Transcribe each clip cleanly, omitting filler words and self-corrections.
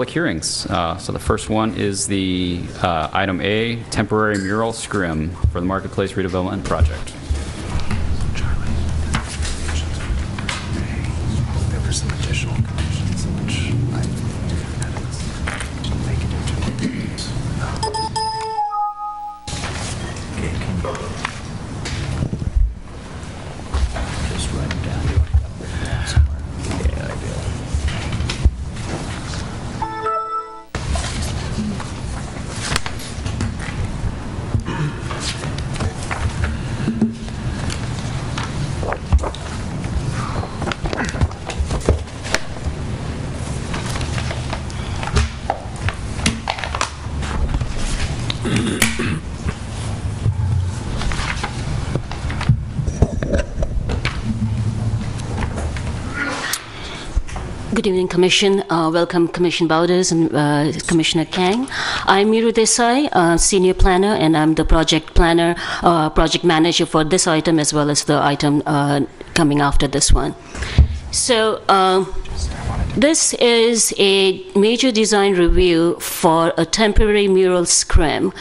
Public hearings. So the first one is the item A, temporary mural scrim for the Marketplace redevelopment project. There were some additional conditions which I had to make it into. Okay, can you just write it down? Somewhere. Yeah, I do. Good evening, Commission. Welcome, Commission Bowders and Commissioner Kang. I'm Miru Desai, Senior Planner, and I'm the project planner, project manager for this item as well as the item coming after this one. So this is a major design review for a temporary mural scrim.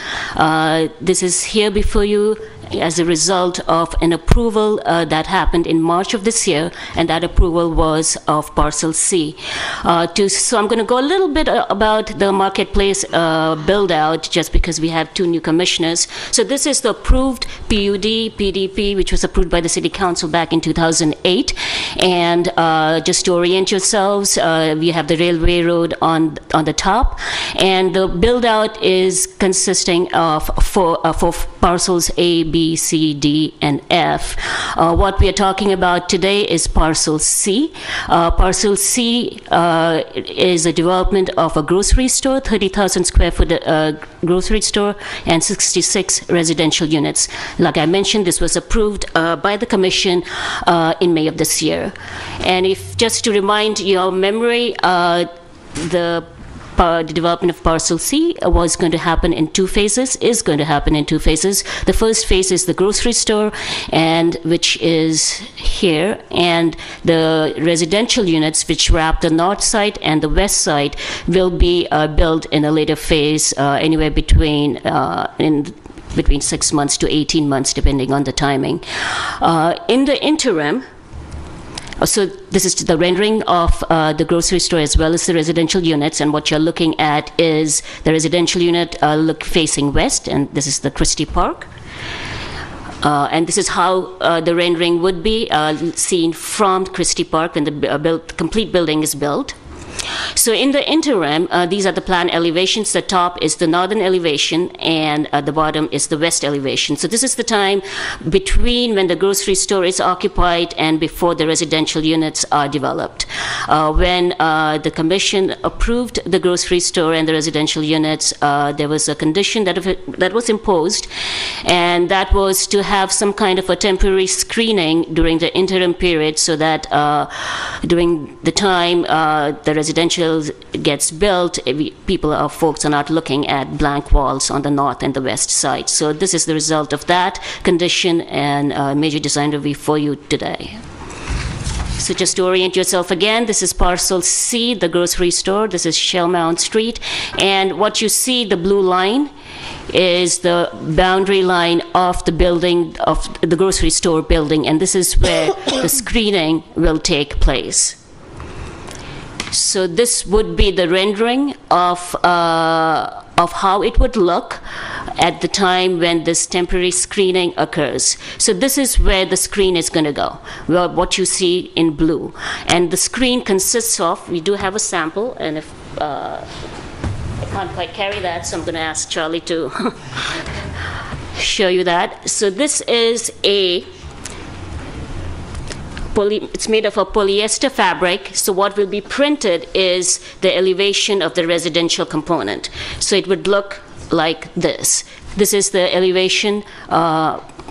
This is here before you as a result of an approval that happened in March of this year, and that approval was of Parcel C. So I'm going to go a little bit about the Marketplace build-out, just because we have two new commissioners. So this is the approved PUD, PDP, which was approved by the City Council back in 2008. And just to orient yourselves, we have the railway road on the top, and the build-out is consisting of four parcels A, B, C, D, and F. What we are talking about today is Parcel C. Parcel C is a development of a grocery store, 30,000 square foot grocery store, and 66 residential units. Like I mentioned, this was approved by the Commission in May of this year. And if just to remind your memory, the development of Parcel C was going to happen in two phases, is going to happen in two phases. The first phase is the grocery store, and which is here, and the residential units which wrap the north side and the west side will be built in a later phase, anywhere between 6 months to 18 months, depending on the timing. In the interim, so this is the rendering of the grocery store as well as the residential units, and what you're looking at is the residential unit facing west, and this is the Christie Park. And this is how the rendering would be seen from Christie Park when the complete building is built. So in the interim, these are the plan elevations. The top is the northern elevation, and the bottom is the west elevation. So this is the time between when the grocery store is occupied and before the residential units are developed. When the Commission approved the grocery store and the residential units, there was a condition that was imposed, and that was to have some kind of a temporary screening during the interim period, so that during the time the residential gets built, folks are not looking at blank walls on the north and the west side. So this is the result of that condition and major design review for you today. So just to orient yourself again, this is Parcel C, the grocery store. This is Shellmount Street. And what you see, the blue line, is the boundary line of the building, of the grocery store building. And this is where the screening will take place. So this would be the rendering of how it would look at the time when this temporary screening occurs. So this is where the screen is going to go, what you see in blue. And the screen consists of, we do have a sample, and if I can't quite carry that, so I'm going to ask Charlie to show you that. So this is it's made of a polyester fabric, so what will be printed is the elevation of the residential component. So it would look like this. This is the elevation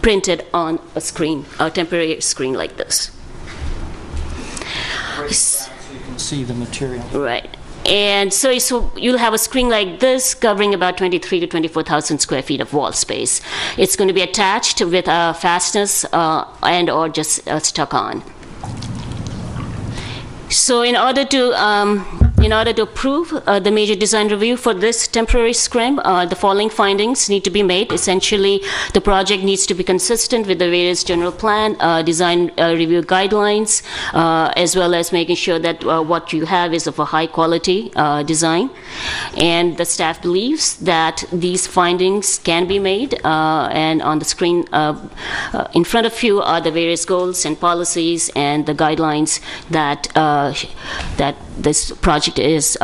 printed on a screen, a temporary screen like this. So you can see the material. Right. And so you'll have a screen like this covering about 23 to 24,000 square feet of wall space. It's going to be attached with fasteners and or just stuck on. So in order to In order to approve the major design review for this temporary scrim, the following findings need to be made. Essentially, the project needs to be consistent with the various general plan, design review guidelines, as well as making sure that what you have is of a high quality design. And the staff believes that these findings can be made, and on the screen in front of you are the various goals and policies and the guidelines that that this project is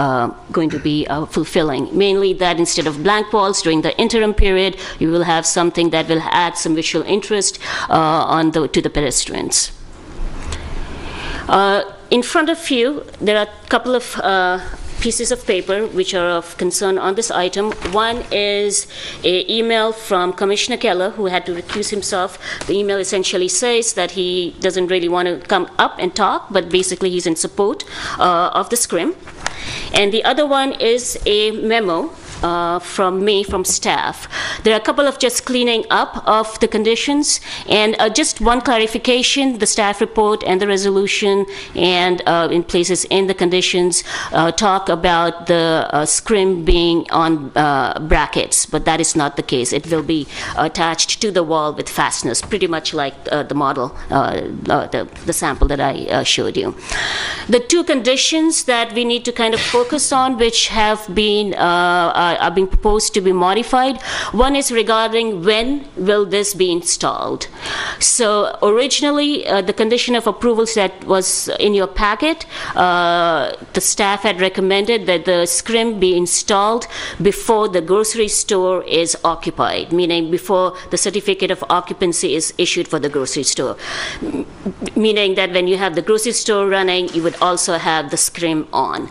going to be fulfilling. Mainly that instead of blank walls during the interim period, you will have something that will add some visual interest to the pedestrians. In front of you, there are a couple of pieces of paper which are of concern on this item. One is an email from Commissioner Keller, who had to recuse himself. The email essentially says that he doesn't really want to come up and talk, but basically he's in support of the scrim. And the other one is a memo from me, from staff. There are a couple of just cleaning up of the conditions, and just one clarification: the staff report and the resolution, and in places in the conditions, talk about the scrim being on brackets, but that is not the case. It will be attached to the wall with fasteners, pretty much like the model, the sample that I showed you. The two conditions that we need to kind of focus on, which have been are being proposed to be modified. One is regarding when will this be installed. So originally, the condition of approvals that was in your packet, the staff had recommended that the scrim be installed before the grocery store is occupied, meaning before the certificate of occupancy is issued for the grocery store. Meaning that when you have the grocery store running, you would also have the scrim on.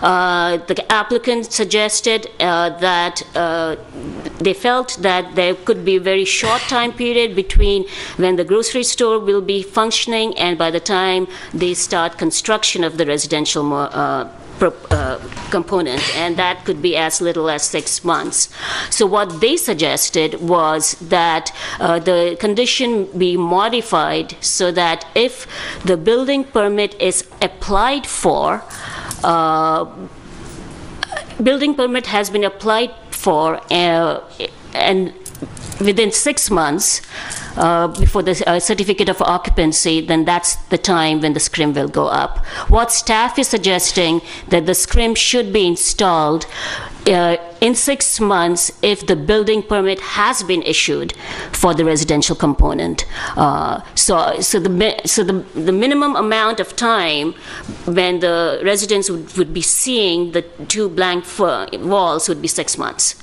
The applicant suggested that they felt that there could be a very short time period between when the grocery store will be functioning and by the time they start construction of the residential component, and that could be as little as 6 months. So what they suggested was that the condition be modified so that if the building permit is applied for, building permit has been applied for, and within 6 months before the certificate of occupancy, then that's the time when the scrim will go up. What staff is suggesting that the scrim should be installed in 6 months if the building permit has been issued for the residential component. So the minimum amount of time when the residents would be seeing the two blank walls would be 6 months.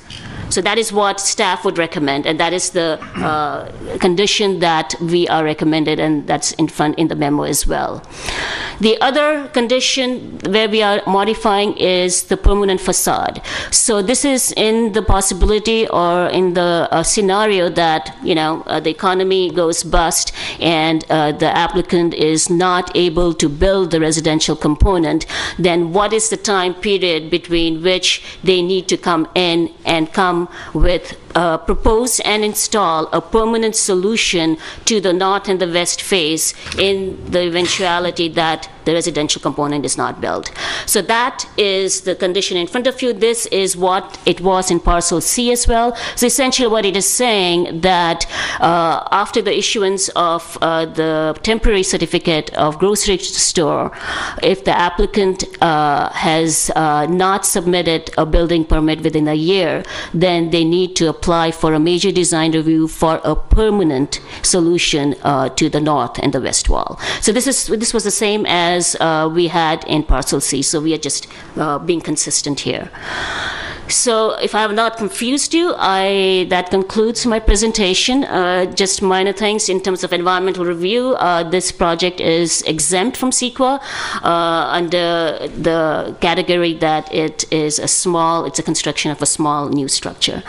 So that is what staff would recommend, and that is the condition that we are recommended, and that's in the memo as well. The other condition where we are modifying is the permanent facade. So this is in the possibility or in the scenario that, you know, the economy goes bust and the applicant is not able to build the residential component, then what is the time period between which they need to come in and come with propose and install a permanent solution to the north and the west face in the eventuality that the residential component is not built. So that is the condition in front of you. This is what it was in parcel C as well. So essentially what it is saying that after the issuance of the temporary certificate of grocery store, if the applicant has not submitted a building permit within a year, then they need to apply for a major design review for a permanent solution to the north and the west wall. So this was the same as we had in parcel C, so we are just being consistent here. So if I have not confused you, that concludes my presentation. Just minor things in terms of environmental review. This project is exempt from CEQA under the category that it's a construction of a small new structure.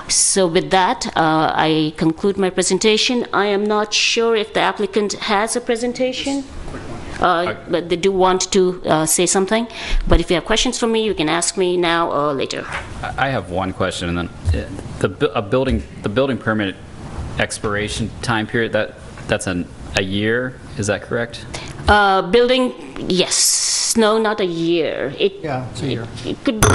So with that, I conclude my presentation. I am not sure if the applicant has a presentation. But they do want to say something. But if you have questions for me, you can ask me now or later. I have one question, and then the building permit expiration time period, that's a year. Is that correct? Building Yes, no, not a year. Yeah, it's a year. It could be.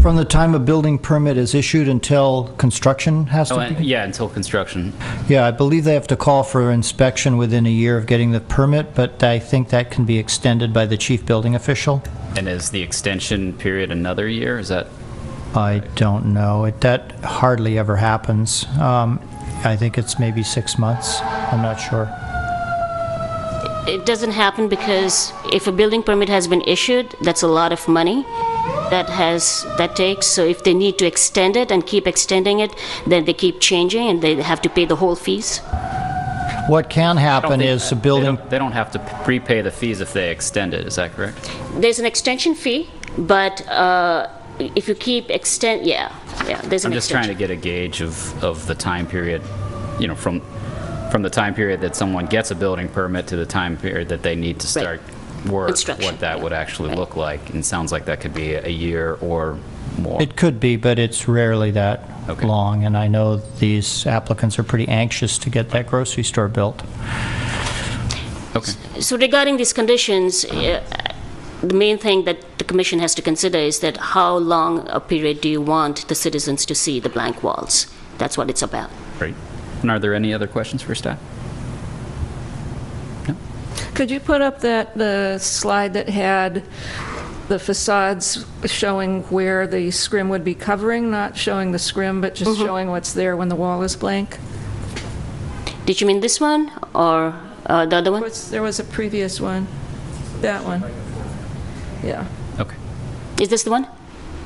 From the time a building permit is issued until construction has Oh, to and, begin? yeah, until construction. Yeah, I believe they have to call for inspection within a year of getting the permit, but I think that can be extended by the chief building official. And is the extension period another year? Is that? I don't know. That hardly ever happens. I think it's maybe 6 months. I'm not sure. It doesn't happen because if a building permit has been issued, that's a lot of money that takes. So if they need to extend it and keep extending it, then they keep changing and they have to pay the whole fees. What can happen is a building... They don't have to prepay the fees if they extend it, is that correct? There's an extension fee, but if you keep yeah, there's an I'm just trying extension. to get a gauge of the time period, you know, from the time period that someone gets a building permit to the time period that they need to start work, Construction, what that would actually look like. And it sounds like that could be a year or more. It could be, but it's rarely that Okay. long, and I know these applicants are pretty anxious to get that grocery store built. Okay. So regarding these conditions, the main thing that the commission has to consider is that how long a period do you want the citizens to see the blank walls? That's what it's about. Great. And are there any other questions for staff? No? Could you put up the slide that had the facades showing where the scrim would be covering, not showing the scrim, but just showing what's there when the wall is blank? Did you mean this one or the other one? There was a previous one. That one. Yeah. Okay. Is this the one?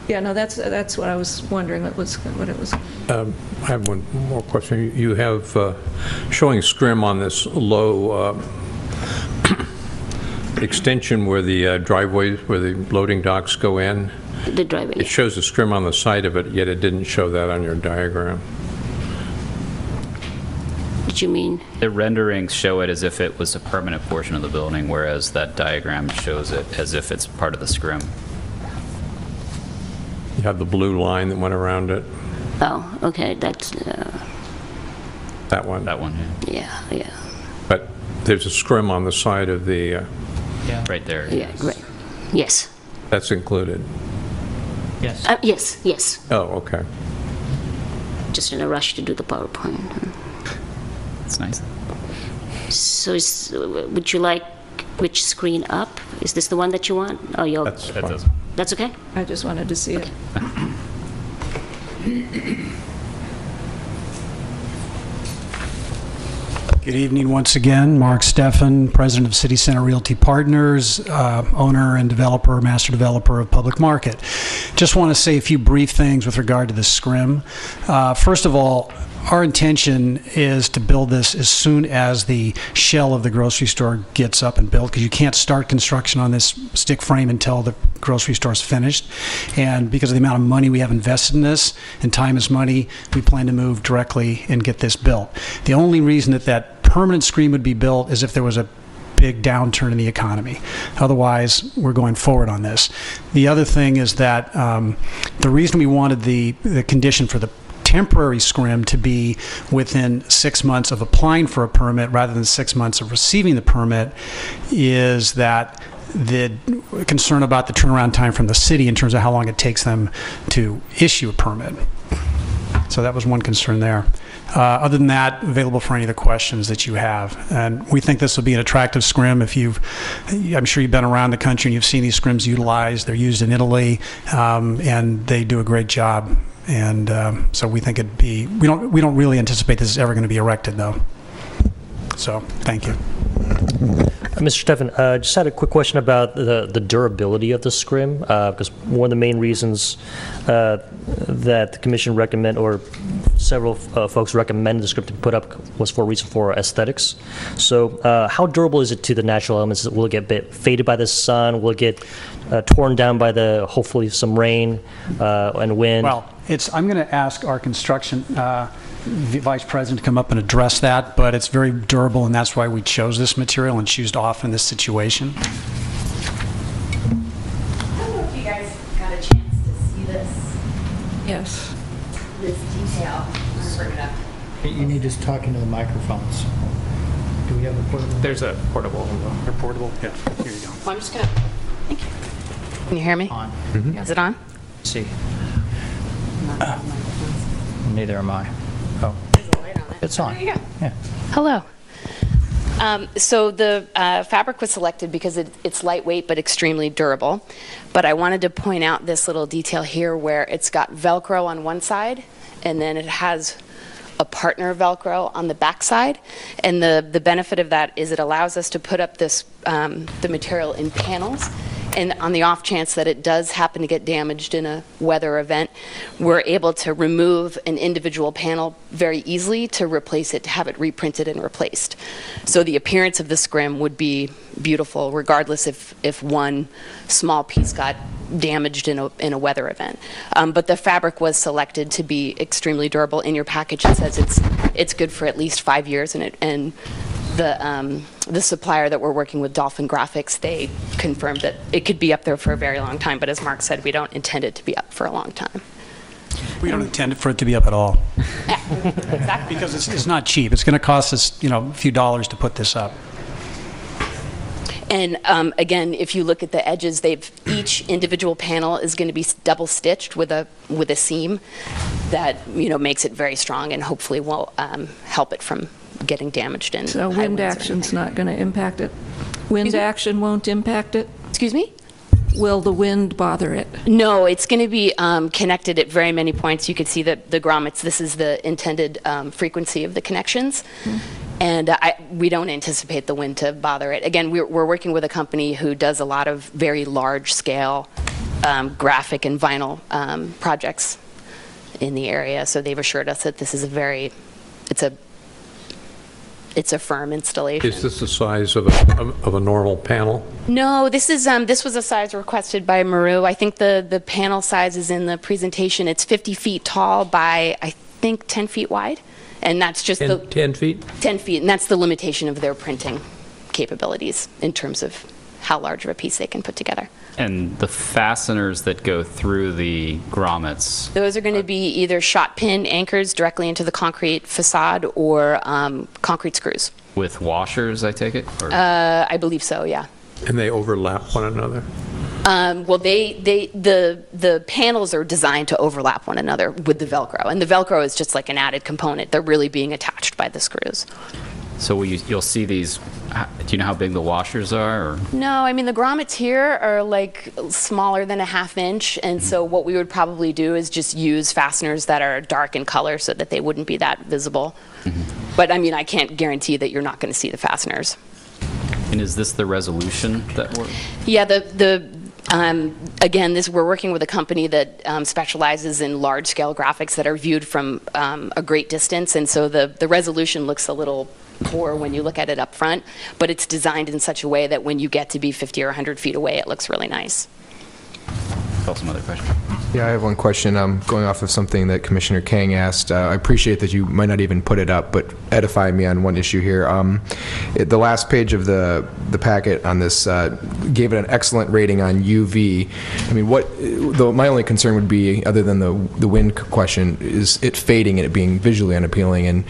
Yeah, no, that's what I was wondering what it was. I have one more question. You have showing scrim on this low extension where the driveways, where the loading docks go in. The driveway. It shows a scrim on the side of it, yet it didn't show that on your diagram. Did you mean? The renderings show it as if it was a permanent portion of the building, whereas that diagram shows it as if it's part of the scrim. You have the blue line that went around it. Oh, okay. That's That one. That one, yeah. But there's a scrim on the side of the, right there. Yeah, great. Yes. that's included. Yes. Yes. Oh, okay. Just in a rush to do the PowerPoint. That's nice. So would you like which screen up? Is this the one that you want? Oh, That's That fine. does. that's okay? I just wanted to see it. Good evening once again. Mark Stefan, President of City Center Realty Partners, owner and developer, master developer of Public Market. Just want to say a few brief things with regard to the scrim. First of all, our intention is to build this as soon as the shell of the grocery store gets up and built, because you can't start construction on this stick frame until the grocery store is finished. And because of the amount of money we have invested in this, and time is money, we plan to move directly and get this built. The only reason that permanent screen would be built is if there was a big downturn in the economy. Otherwise, we're going forward on this. The other thing is that the reason we wanted the condition for the temporary scrim to be within 6 months of applying for a permit rather than 6 months of receiving the permit is that the concern about the turnaround time from the city in terms of how long it takes them to issue a permit. So that was one concern there. Other than that, available for any of the questions that you have. And we think this will be an attractive scrim. I'm sure you've been around the country and you've seen these scrims utilized. They're used in Italy, and they do a great job. And so we think we don't really anticipate this is ever going to be erected, though. So thank you. Mr. Stefan, just had a quick question about the durability of the scrim, because one of the main reasons that the commission recommend, or several folks recommended the scrim to be put up, was for a reason for aesthetics. So how durable is it to the natural elements? Will it get a bit faded by the sun? Will it get torn down by hopefully some rain and wind? Well, I'm going to ask our construction vice president to come up and address that, but it's very durable, and that's why we chose this material and choose off in this situation. I don't know if you guys got a chance to see this Yes. detail. I'm gonna bring it up. You need to talk into the microphones. Do we have a portable? There's a portable. They're portable? Yeah, here you go. Well, I'm just gonna, thank you. Can you hear me? On. Is it on? See. Neither am I. Oh, it's on. There you go. Yeah. Hello. So the fabric was selected because it's lightweight but extremely durable. But I wanted to point out this little detail here where it's got Velcro on one side and then it has a partner Velcro on the back side. And the benefit of that is it allows us to put up this the material in panels. And on the off chance that it does happen to get damaged in a weather event, we're able to remove an individual panel very easily to replace it, to have it reprinted and replaced. So the appearance of the scrim would be beautiful, regardless if one small piece got damaged in a weather event. But the fabric was selected to be extremely durable. In your package, it says it's good for at least 5 years, and the supplier that we're working with, Dolphin Graphics, they confirmed that it could be up there for a very long time, but as Mark said, we don't intend it to be up for a long time. We don't intend for it to be up at all. Yeah, exactly. Because it's not cheap. It's going to cost us, a few dollars to put this up. And again, if you look at the edges, each individual panel is going to be double stitched with a seam that makes it very strong and hopefully will help it from getting damaged in. So wind action's not going to impact it? Wind action won't impact it? Excuse me? Will the wind bother it? No, it's going to be connected at very many points. You can see that the grommets, this is the intended frequency of the connections. And we don't anticipate the wind to bother it. Again, we're working with a company who does a lot of very large-scale graphic and vinyl projects in the area. So they've assured us that this is it's a firm installation. Is this the size of a normal panel? No, this was a size requested by Mural. I think the panel size is in the presentation. It's 50 feet tall by, I think, 10 feet wide. And that's just 10 feet? 10 feet, and that's the limitation of their printing capabilities in terms of how large of a piece they can put together. And the fasteners that go through the grommets? Those are going to be either shot pin anchors directly into the concrete facade or concrete screws. With washers, I take it? Or? I believe so, yeah. And they overlap one another? Well, the panels are designed to overlap one another with the Velcro, and the Velcro is just like an added component. They're really being attached by the screws. So you'll see these, do you know how big the washers are? Or? No, I mean, the grommets here are like smaller than a ½ inch, and so what we would probably do is just use fasteners that are dark in color so that they wouldn't be that visible. But I mean, I can't guarantee that you're not going to see the fasteners. And is this the resolution that we're? Yeah, again, we're working with a company that specializes in large-scale graphics that are viewed from a great distance, and so the resolution looks a little poor when you look at it up front, but it's designed in such a way that when you get to be 50 or 100 feet away, it looks really nice. Call some other question. Yeah, I have one question. Going off of something that Commissioner Kang asked. I appreciate that you might not even put it up, but edify me on one issue here. The last page of the packet on this gave it an excellent rating on UV. I mean, my only concern would be, other than the wind question, is it fading and it being visually unappealing. And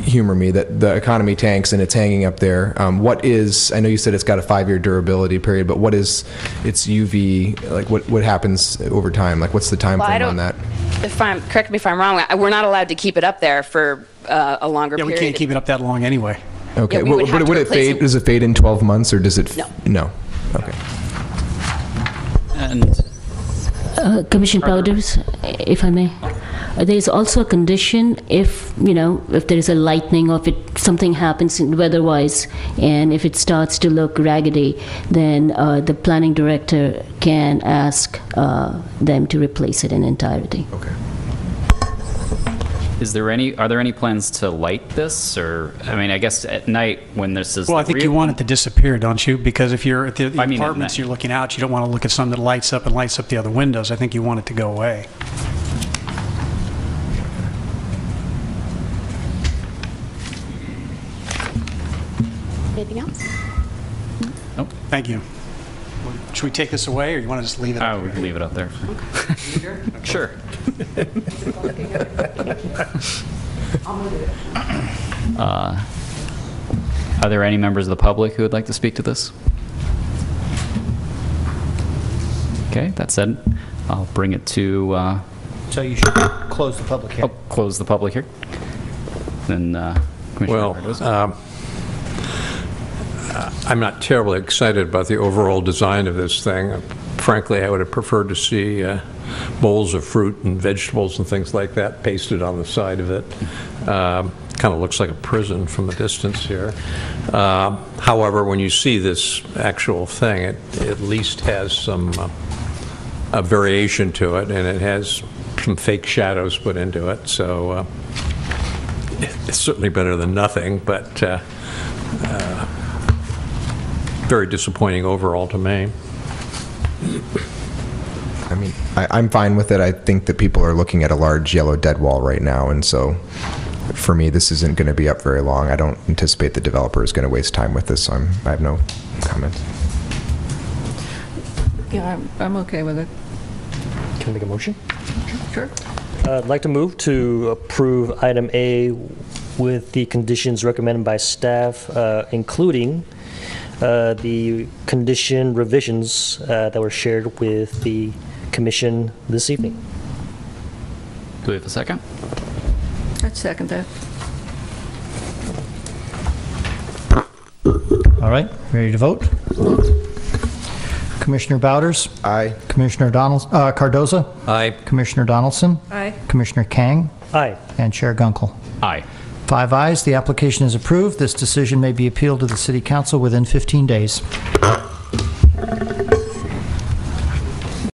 humor me that the economy tanks and it's hanging up there. I know you said it's got a 5-year durability period, but what is its UV, like what happens over time? Like, what's the time frame on that? Correct me if I'm wrong, we're not allowed to keep it up there for a longer period. Yeah, we can't keep it up that long anyway. Okay. Yeah, would it fade? Does it fade in 12 months, or does it? No. Okay. And Commissioner Powders, if I may. There is also a condition if there is a lightning or if something happens weather-wise and if it starts to look raggedy, then the planning director can ask them to replace it in entirety. Okay. Are there any plans to light this? Or, I mean, I guess at night when this is... Well, I think you want it to disappear, don't you? Because if you're at the I mean, apartments, you're looking out, you don't want to look at something that lights up and lights up the other windows. I think you want it to go away. Anything else? Nope. Thank you. Should we take this away, or you want to just leave it up We can leave it up there. Sure. Are there any members of the public who would like to speak to this? Okay, that said, I'll bring it to, So you should close the public hearing. close the public hearing. Then Commissioner Well, Cardoza. I'm not terribly excited about the overall design of this thing. Frankly, I would have preferred to see bowls of fruit and vegetables and things like that pasted on the side of it. Kind of looks like a prison from a distance here. However, when you see this actual thing, it at least has some a variation to it, and it has some fake shadows put into it. So it's certainly better than nothing, but very disappointing overall to me. I mean, I'm fine with it. I think that people are looking at a large yellow dead wall right now, and so for me, this isn't going to be up very long. I don't anticipate the developer is going to waste time with this, so I have no comments. Yeah, I'm okay with it. Can we make a motion? Sure. I'd like to move to approve item A with the conditions recommended by staff, including the condition revisions that were shared with the commission this evening. Do we have a second? I'd second that. All right, ready to vote? Commissioner Bowders? Aye. Commissioner Cardoza? Aye. Commissioner Donaldson? Aye. Commissioner Kang? Aye. And Chair Gunkel. Aye. 5 ayes, the application is approved. This decision may be appealed to the City Council within 15 days.